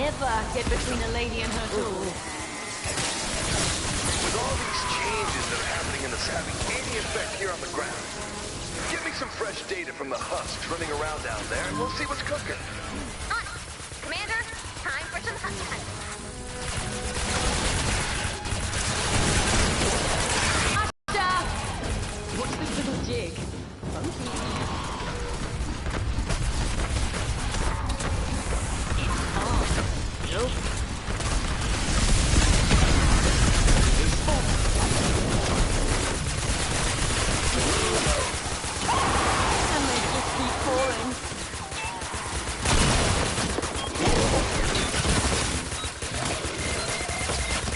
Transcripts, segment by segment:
never get between a lady and her tools. With all these changes that are happening in the savvy, any effect here on the ground? Give me some fresh data from the husks running around down there, and we'll see what's cooking. On! Commander, time for some husk hunt. What's this little jig? Funky. It's on. Nope. And they just keep pouring.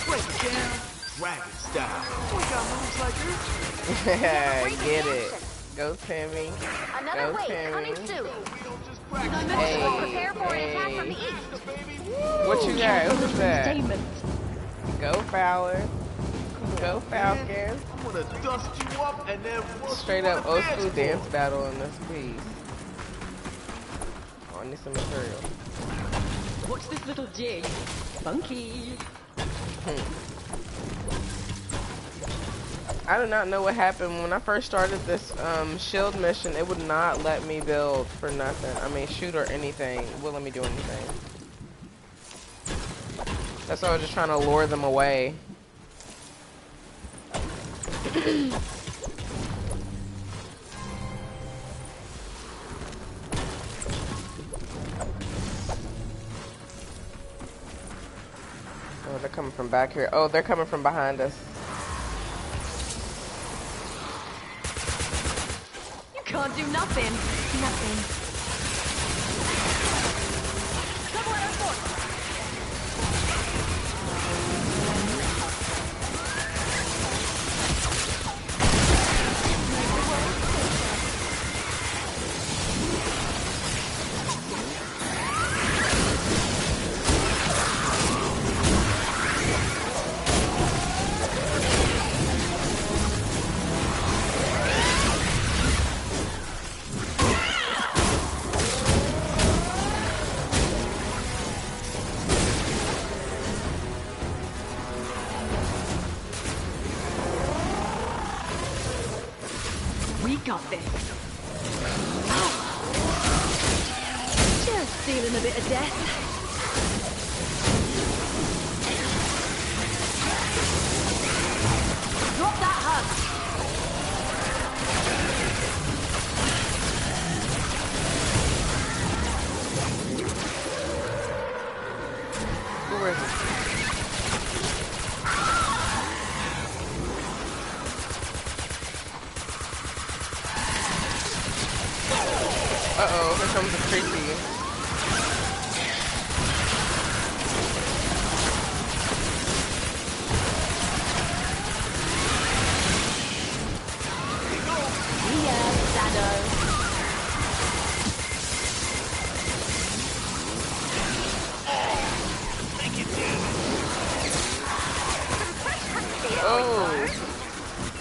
Break it down, dragon style. We got moves like this. Get it. Go Timmy. Another Go wave Timmy. coming soon. We don't just practice. Hey, Prepare for an attack from the hey. east. What you got? Who's that? Statement. Go Fowler. Go Falcon. I'm gonna dust you up and then work Straight you on up the old dance school floor. dance battle in this piece. Oh, I need some material. What's this little jig? Funky. I do not know what happened when I first started this shield mission. It would not let me build for nothing. I mean, shoot or anything. It wouldn't let me do anything. That's why I was just trying to lure them away. Oh, they're coming from back here. Oh, they're coming from behind us. You can't do nothing. Nothing. Double at our fort. We got this. Just feeling a bit of death. Drop that hug. Who is it? Uh-oh, here comes the creepy. Yeah, Shadow. Oh,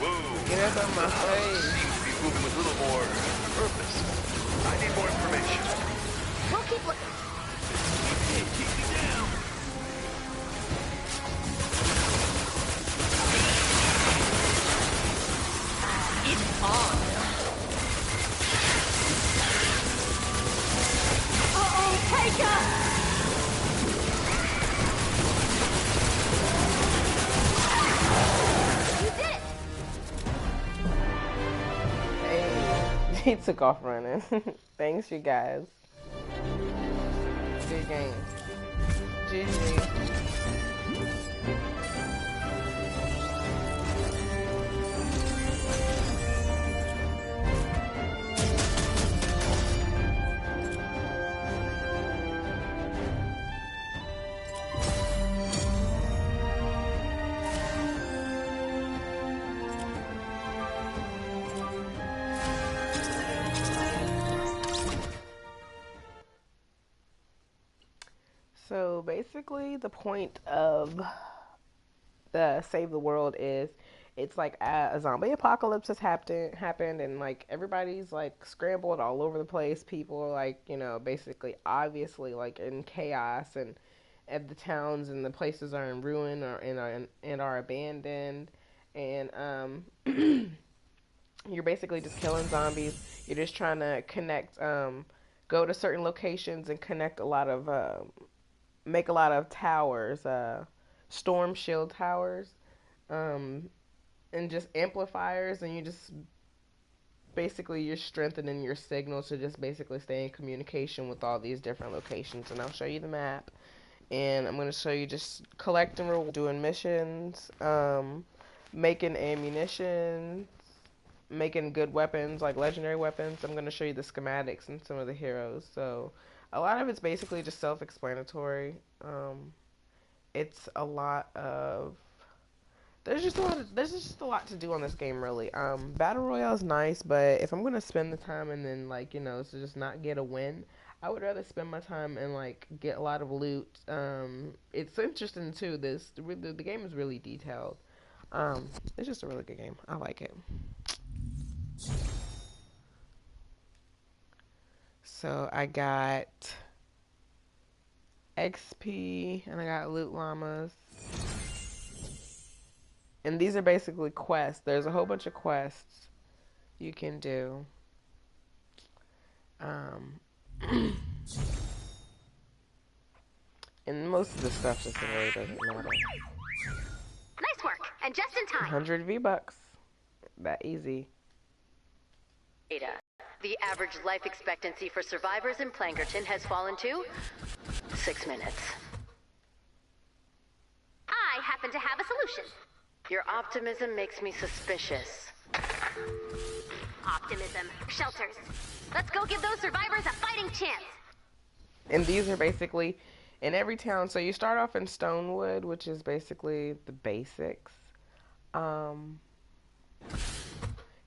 Whoa. get up on my face. Seems to be moving with a little more purpose. I need more information. We'll keep looking. Keep me down. It's on. Uh-oh, take her! You did it! Hey, he took off running. Thanks, you guys. Good game. GG. So basically, the point of the Save the World is it's like a zombie apocalypse has happened, and like everybody's like scrambled all over the place. People are like, you know, basically obviously like in chaos, and and the towns and the places are in ruin or and are abandoned, and you're basically just killing zombies. You're just trying to connect, go to certain locations and connect a lot of, make a lot of towers, storm shield towers, um, and just amplifiers, and you just basically you're strengthening your signal to just basically stay in communication with all these different locations. And I'll show you the map, and I'm going to show you just collecting, doing missions, making ammunition, making good weapons, like legendary weapons. I'm going to show you the schematics and some of the heroes. So a lot of it's basically just self-explanatory. It's a lot of there's just a lot to do on this game, really. Battle Royale is nice, but if I'm gonna spend the time and then, like, to just not get a win, I would rather spend my time and like get a lot of loot. It's interesting too. The game is really detailed. It's just a really good game. I like it. So I got XP and I got loot llamas. And these are basically quests. There's a whole bunch of quests you can do. And most of the stuff just really doesn't matter. Nice work, and just in time. 100 V-Bucks. That easy. Data. The average life expectancy for survivors in Plankerton has fallen to 6 minutes. I happen to have a solution. Your optimism makes me suspicious. Optimism. Shelters. Let's go give those survivors a fighting chance. And these are basically in every town. So you start off in Stonewood, which is basically the basics.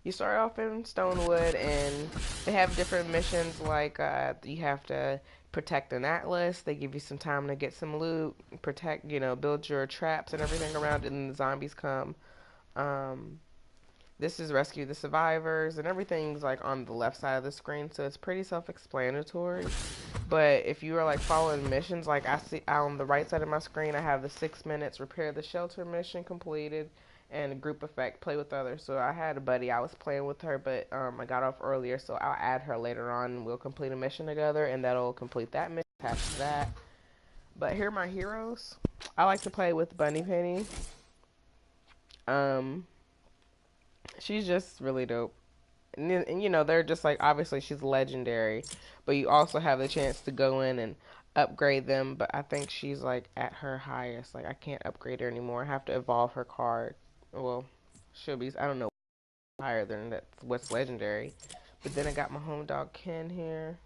You start off in Stonewood, and they have different missions, like you have to protect an atlas. They give you some time to get some loot, protect, build your traps and everything around it, and the zombies come. This is rescue the survivors, and everything's like on the left side of the screen, so it's pretty self-explanatory. But if you are like following missions, like I see on the right side of my screen, I have the 6 minutes repair the shelter mission completed, and a group effect, play with others. So I had a buddy, I was playing with her, but I got off earlier, so I'll add her later on, and we'll complete a mission together, and that'll complete that mission, attached to that. But here are my heroes. I like to play with Bunny Penny. She's just really dope. And they're just like, obviously she's legendary, but you also have the chance to go in and upgrade them. But I think she's like at her highest. Like, I can't upgrade her anymore. I have to evolve her card. Well, she'll be, I don't know, higher than that's what's legendary. But then I got my home dog Ken here.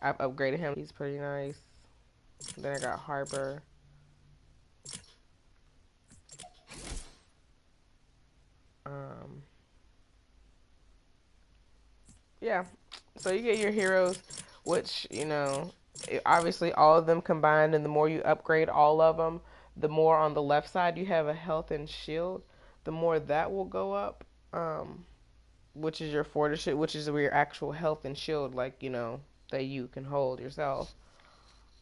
I've upgraded him. He's pretty nice. Then I got Harbor. Yeah, so you get your heroes, which, obviously all of them combined, and the more you upgrade all of them, the more on the left side you have a health and shield, the more that will go up, which is your fortitude, which is where your actual health and shield, like, that you can hold yourself.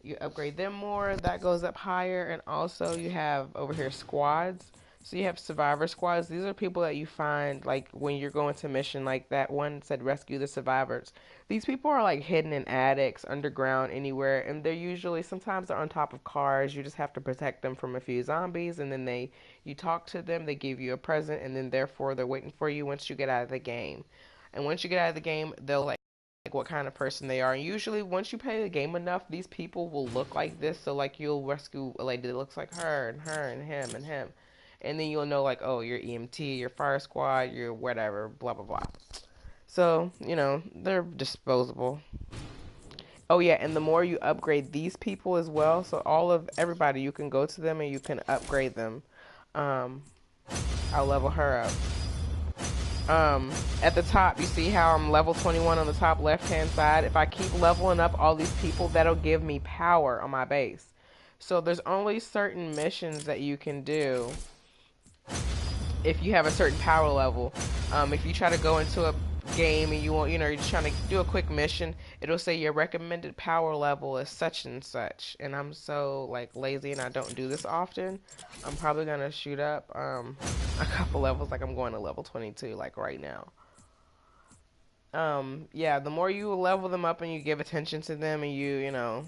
You upgrade them more, that goes up higher, and also you have over here squads. So you have survivor squads. These are people that you find, like, when you're going to mission, like that one said rescue the survivors. These people are like hidden in attics, underground, anywhere, and they're usually, sometimes they're on top of cars. You just have to protect them from a few zombies, and then you talk to them, they give you a present, and then therefore they're waiting for you once you get out of the game. And once you get out of the game, they'll like what kind of person they are. And usually once you play the game enough, these people will look like this. So like you'll rescue a lady that looks like her and him and him. And then you'll know, like, oh, you're EMT, you're fire squad, you're whatever, blah, blah, blah. So, they're disposable. Oh, yeah, and the more you upgrade these people as well, so everybody, you can go to them and you can upgrade them. I'll level her up. At the top, you see how I'm level 21 on the top left-hand side? If I keep leveling up all these people, that'll give me power on my base. So there's only certain missions that you can do if you have a certain power level. If you try to go into a game and you want, you're just trying to do a quick mission, it'll say your recommended power level is such and such. And I'm so like lazy and I don't do this often. I'm probably gonna shoot up a couple levels. Like I'm going to level 22 like right now. Yeah, the more you level them up and you give attention to them and you know,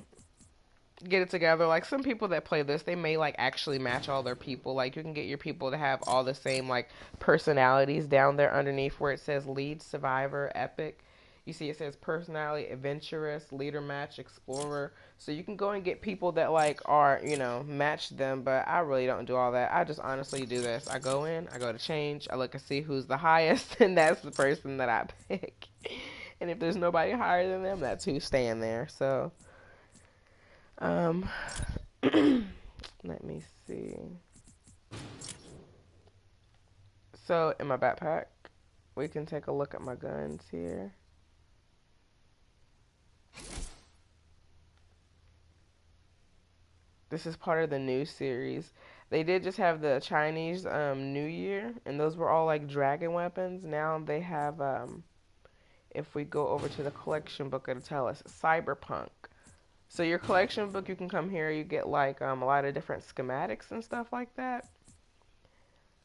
get it together. Like some people that play this, they may like actually match all their people. Like you can get your people to have all the same like personalities down there underneath where it says lead, survivor, epic. You see it says personality, adventurous, leader match, explorer. So you can go and get people that like are, you know, match them, but I really don't do all that. I just honestly do this. I go in, I go to change, I look and see who's the highest, and that's the person that I pick. And if there's nobody higher than them, that's who's staying there. So um, let me see. So in my backpack, we can take a look at my guns here. This is part of the new series. They did just have the Chinese New Year, and those were all like dragon weapons. Now they have, if we go over to the collection book, it'll tell us cyberpunk. So your collection book, you can come here, you get like a lot of different schematics and stuff like that.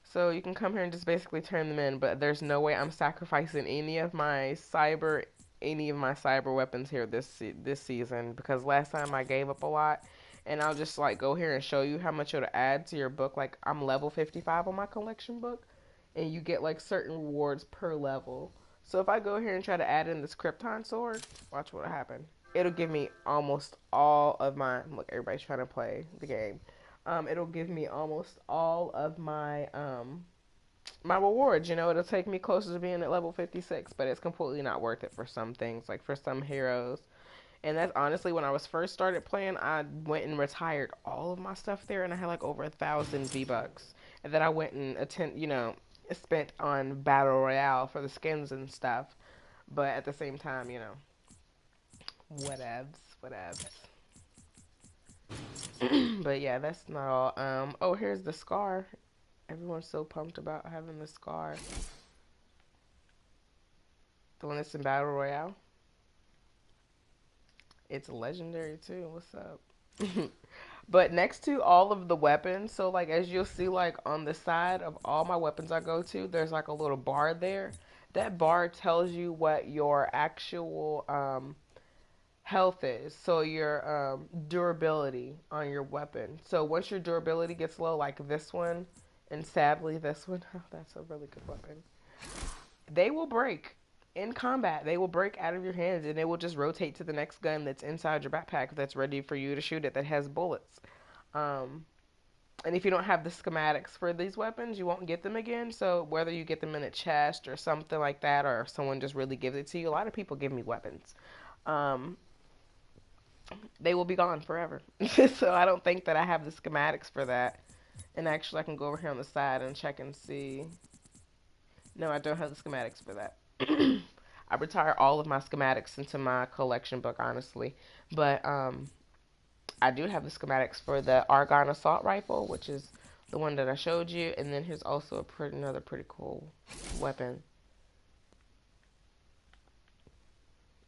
So you can come here and just basically turn them in, but there's no way I'm sacrificing any of my cyber weapons here this season, because last time I gave up a lot. And I'll just like go here and show you how much it'll add to your book. Like I'm level 55 on my collection book, and you get like certain rewards per level. So if I go here and try to add in this Krypton sword, watch what'll happen. It'll give me almost all of my, look, everybody's trying to play the game. It'll give me almost all of my my rewards. You know, it'll take me closer to being at level 56, but it's completely not worth it for some things, like for some heroes. And that's honestly, when I was first started playing, I went and retired all of my stuff there, and I had like over 1,000 V-Bucks. And then I went and spent on Battle Royale for the skins and stuff. But at the same time, you know, whatevs. But yeah, that's not all. Oh, here's the scar. Everyone's so pumped about having the scar. The one that's in Battle Royale. It's legendary too. What's up? But next to all of the weapons, so like as you'll see like on the side of all my weapons I go to, there's like a little bar there. That bar tells you what your actual health is. So your durability on your weapon. So once your durability gets low, like this one, and sadly this one, oh, that's a really good weapon. They will break. In combat, they will break out of your hands and they will just rotate to the next gun that's inside your backpack that's ready for you to shoot it, that has bullets. And if you don't have the schematics for these weapons, you won't get them again. So whether you get them in a chest or something like that, or if someone just really gives it to you, a lot of people give me weapons. They will be gone forever. So I don't think that I have the schematics for that. And actually, I can go over here on the side and check and see. No, I don't have the schematics for that. I retire all of my schematics into my collection book, honestly. But I do have the schematics for the Argon Assault Rifle, which is the one that I showed you. And then here's also another pretty cool weapon.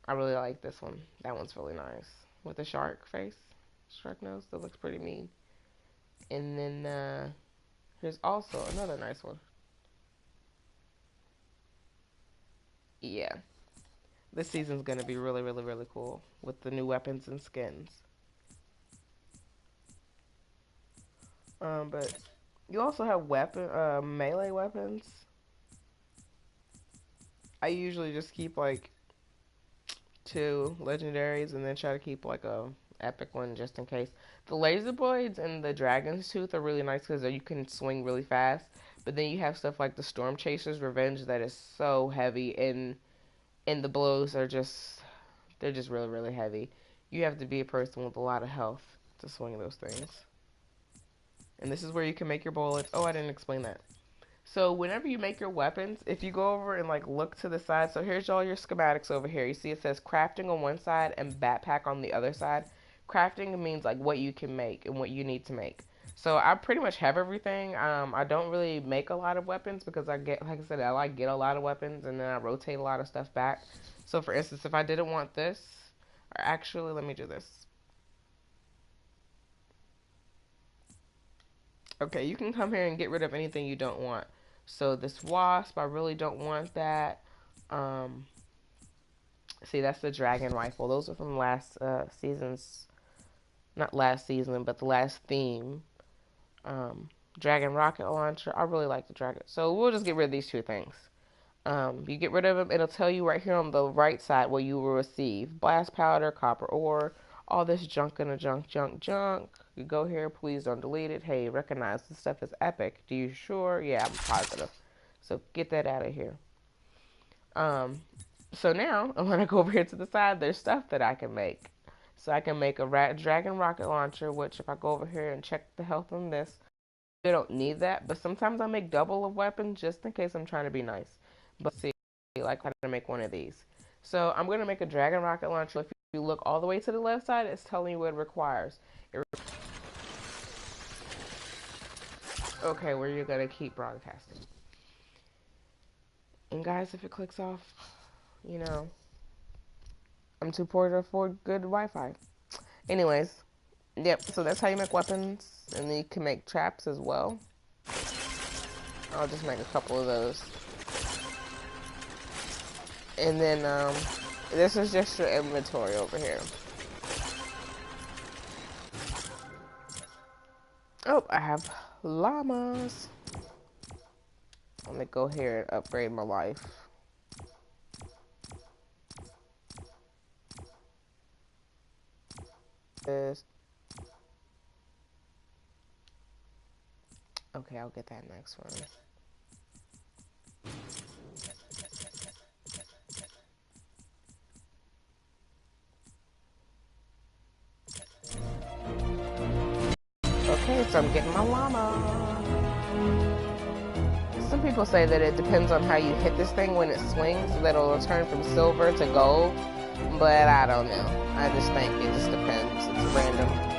I really like this one. That one's really nice. With a shark face. Shark nose. That looks pretty mean. And then here's also another nice one. Yeah, this season's gonna be really, really, really cool with the new weapons and skins. But you also have melee weapons. I usually just keep like 2 legendaries and then try to keep like a epic one just in case. The laser blades and the dragon's tooth are really nice because you can swing really fast. But then you have stuff like the Storm Chaser's Revenge that is so heavy, and the blows are they're just really, really heavy. You have to be a person with a lot of health to swing those things. And this is where you can make your bullets. Oh, I didn't explain that. So whenever you make your weapons, if you go over and like look to the side, so here's all your schematics over here. You see it says crafting on one side and backpack on the other side. Crafting means like what you can make and what you need to make. So I pretty much have everything. I don't really make a lot of weapons because I get, like I said, I like get a lot of weapons and then I rotate a lot of stuff back. So for instance, if I didn't want this, or actually, let me do this. Okay, you can come here and get rid of anything you don't want. So this wasp, I really don't want that. See, that's the dragon rifle. Those are from last season's, not last season, but the last theme. Dragon rocket launcher. I really like the dragon. So we'll just get rid of these two things. You get rid of them, it'll tell you right here on the right side what you will receive. Blast powder, copper ore, all this junk in a junk. You go here, please don't delete it. Hey, recognize this stuff is epic. Do you sure? Yeah, I'm positive. So get that out of here. So now, I'm going to go over here to the side. There's stuff that I can make. So I can make a dragon rocket launcher, which if I go over here and check the health on this, I don't need that. But sometimes I make double of weapons just in case I'm trying to be nice. But see, like how to make one of these. So I'm going to make a dragon rocket launcher. If you look all the way to the left side, it's telling you what it requires. Okay, where you're going to keep broadcasting. And guys, if it clicks off, you know, I'm too poor to afford good Wi-Fi. Anyways, yep, so that's how you make weapons. And then you can make traps as well. I'll just make a couple of those. And then, this is just your inventory over here. Oh, I have llamas. Let me go here and upgrade my life. This. Okay, I'll get that next one. Okay, so I'm getting my llama. Some people say that it depends on how you hit this thing when it swings, that it'll turn from silver to gold. But I don't know. I just think it just depends. It's random.